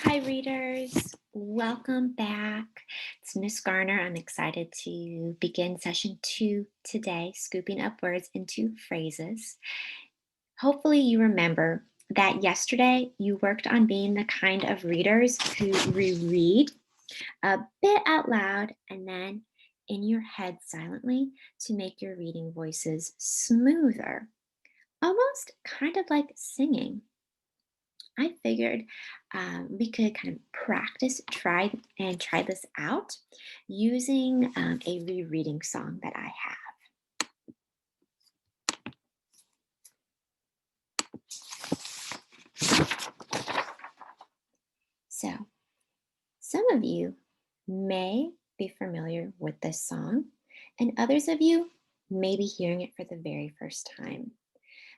Hi, readers. Welcome back. It's Miss Garner. I'm excited to begin session 2 today, scooping up words into phrases. Hopefully, you remember that yesterday you worked on being the kind of readers who reread a bit out loud and then in your head silently to make your reading voices smoother, almost kind of like singing. I figured we could kind of try this out using a rereading song that I have. So, some of you may be familiar with this song, and others of you may be hearing it for the very first time.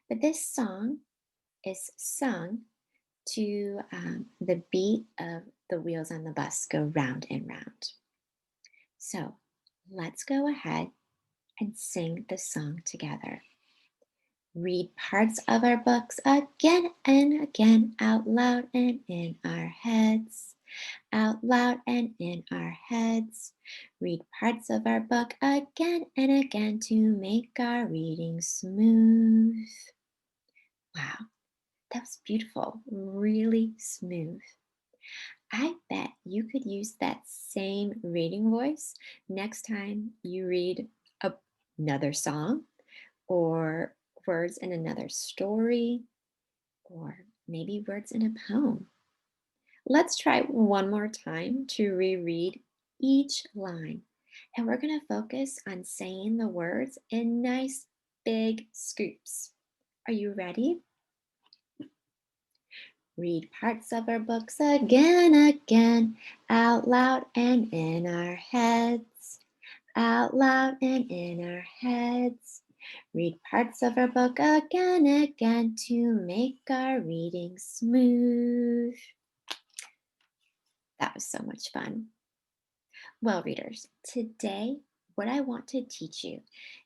But this song is sung to the beat of the wheels on the bus go round and round. So, let's go ahead and sing the song together. Read parts of our books again and again, out loud and in our heads. Out loud and in our heads. Read parts of our book again and again to make our reading smooth. Wow, that was beautiful, really smooth. I bet you could use that same reading voice next time you read another song or words in another story, or maybe words in a poem. Let's try one more time to reread each line. And we're going to focus on saying the words in nice big scoops. Are you ready? Read parts of our books again, out loud and in our heads. Out loud and in our heads. Read parts of our book again to make our reading smooth. That was so much fun. Well, readers, today what I want to teach you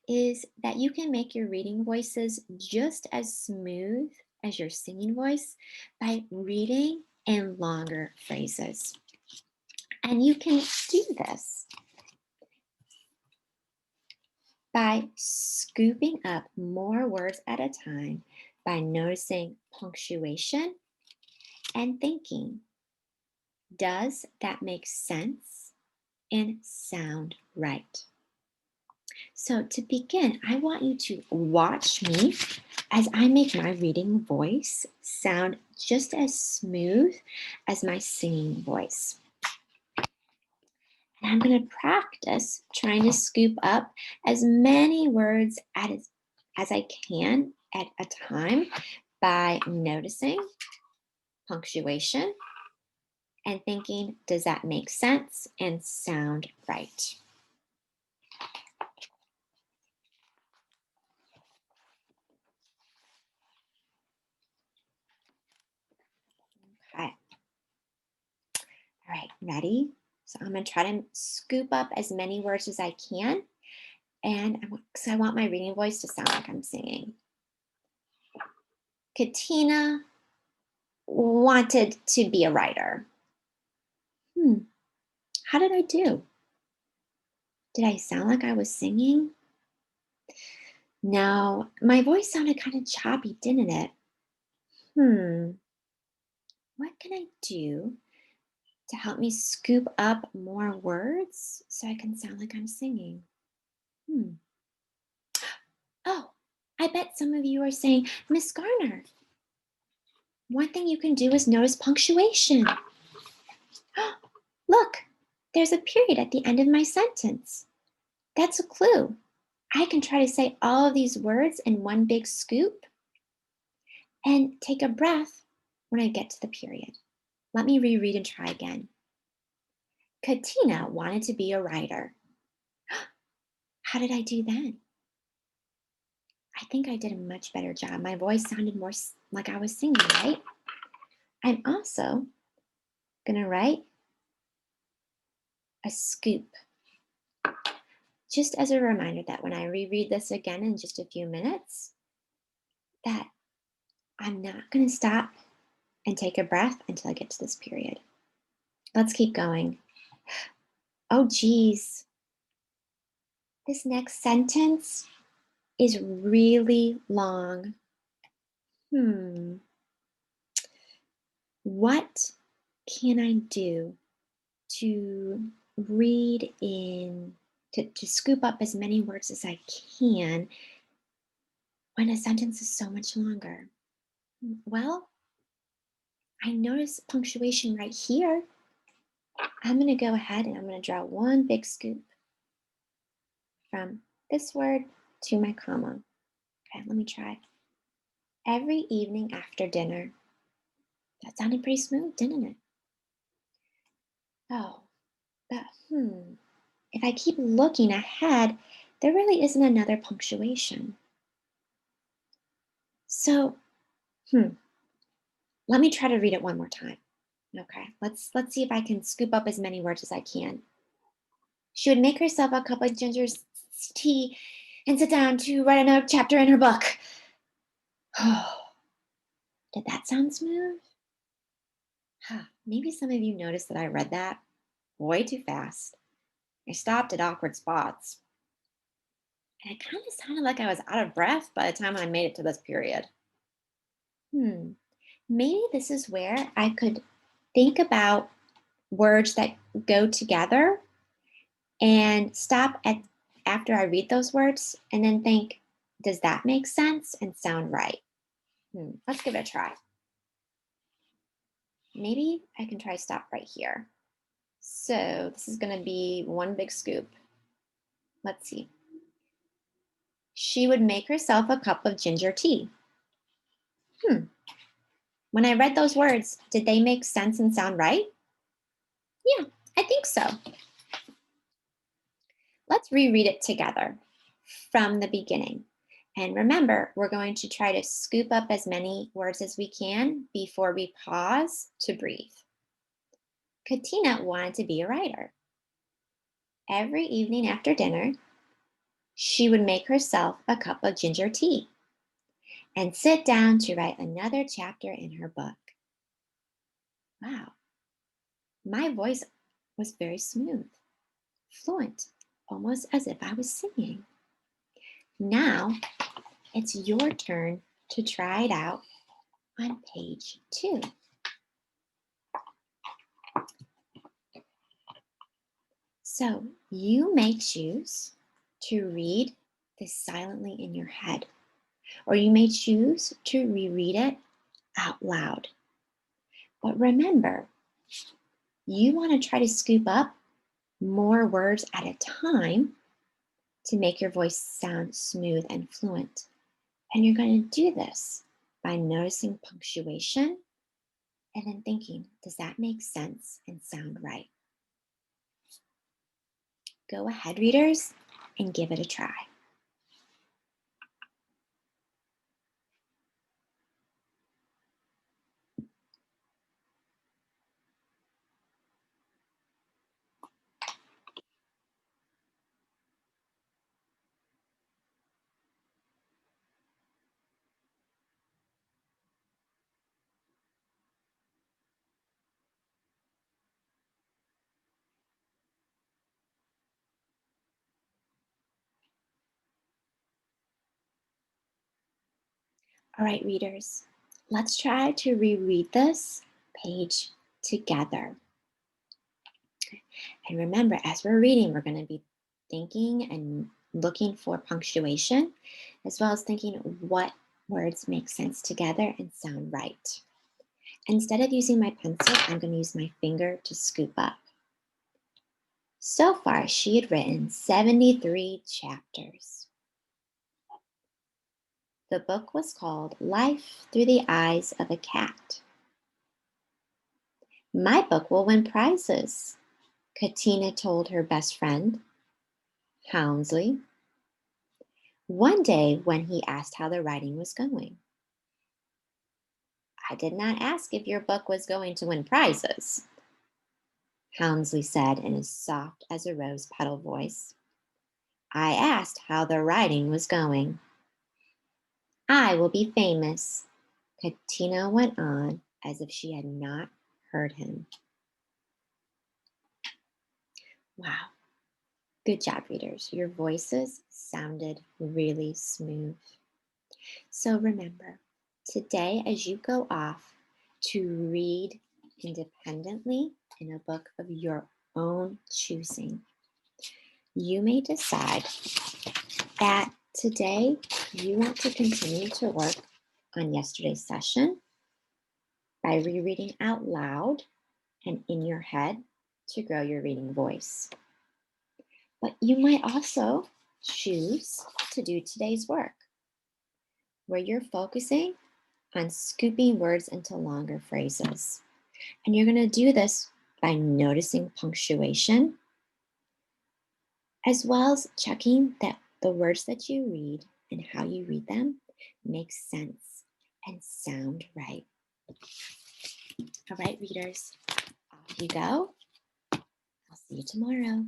is that you can make your reading voices just as smooth as your singing voice by reading in longer phrases. And you can do this by scooping up more words at a time, by noticing punctuation and thinking, does that make sense and sound right? So, to begin, I want you to watch me as I make my reading voice sound just as smooth as my singing voice. And I'm going to practice trying to scoop up as many words as I can at a time by noticing punctuation and thinking, does that make sense and sound right? Okay. All right, ready? So I'm going to try to scoop up as many words as I can. And because I want my reading voice to sound like I'm singing. Katina wanted to be a writer. Hmm, how did I do? Did I sound like I was singing? No, my voice sounded kind of choppy, didn't it? Hmm, what can I do to help me scoop up more words so I can sound like I'm singing? Hmm. Oh, I bet some of you are saying, Miss Garner, one thing you can do is notice punctuation. Look, there's a period at the end of my sentence. That's a clue. I can try to say all of these words in one big scoop and take a breath when I get to the period. Let me reread and try again. Katina wanted to be a writer. How did I do then? I think I did a much better job. My voice sounded more like I was singing, right? I'm also going to write a scoop just as a reminder that when I reread this again in just a few minutes, that I'm not going to stop and take a breath until I get to this period. Let's keep going. Oh, geez. This next sentence is really long. Hmm. What can I do to read in, to scoop up as many words as I can when a sentence is so much longer? Well, I notice punctuation right here. I'm going to go ahead and I'm going to draw one big scoop from this word to my comma. Okay, let me try. Every evening after dinner. That sounded pretty smooth, didn't it? Oh, but if I keep looking ahead, there really isn't another punctuation. So, hmm, let me try to read it one more time. Okay, let's see if I can scoop up as many words as I can. She would make herself a cup of ginger's tea and sit down to write another chapter in her book. Did that sound smooth? Maybe some of you noticed that I read that way too fast. I stopped at awkward spots, and it kind of sounded like I was out of breath by the time I made it to this period. Hmm. Maybe this is where I could think about words that go together and stop at after I read those words and then think, does that make sense and sound right? Let's give it a try. Maybe I can try stop right here. So this is going to be one big scoop. Let's see. She would make herself a cup of ginger tea. Hmm. When I read those words, did they make sense and sound right? Yeah, I think so. Let's reread it together from the beginning. And remember, we're going to try to scoop up as many words as we can before we pause to breathe. Katina wanted to be a writer. Every evening after dinner, she would make herself a cup of ginger tea and sit down to write another chapter in her book. Wow, my voice was very smooth, fluent, almost as if I was singing. Now it's your turn to try it out on page 2. So you may choose to read this silently in your head, or you may choose to reread it out loud. But remember, you want to try to scoop up more words at a time to make your voice sound smooth and fluent. And you're going to do this by noticing punctuation and then thinking, does that make sense and sound right? Go ahead, readers, and give it a try. All right, readers, let's try to reread this page together. And remember, as we're reading, we're going to be thinking and looking for punctuation, as well as thinking what words make sense together and sound right. Instead of using my pencil, I'm going to use my finger to scoop up. So far, she had written 73 chapters. The book was called Life Through the Eyes of a Cat. My book will win prizes, Katina told her best friend, Houndsley, one day when he asked how the writing was going. I did not ask if your book was going to win prizes, Houndsley said in his soft as a rose petal voice. I asked how the writing was going. I will be famous, Katina went on as if she had not heard him. Wow. Good job, readers. Your voices sounded really smooth. So remember, today, as you go off to read independently in a book of your own choosing, you may decide that today you want to continue to work on yesterday's session by rereading out loud and in your head to grow your reading voice. But you might also choose to do today's work where you're focusing on scooping words into longer phrases. And you're going to do this by noticing punctuation, as well as checking that the words that you read and how you read them make sense and sound right. All right, readers, off you go. I'll see you tomorrow.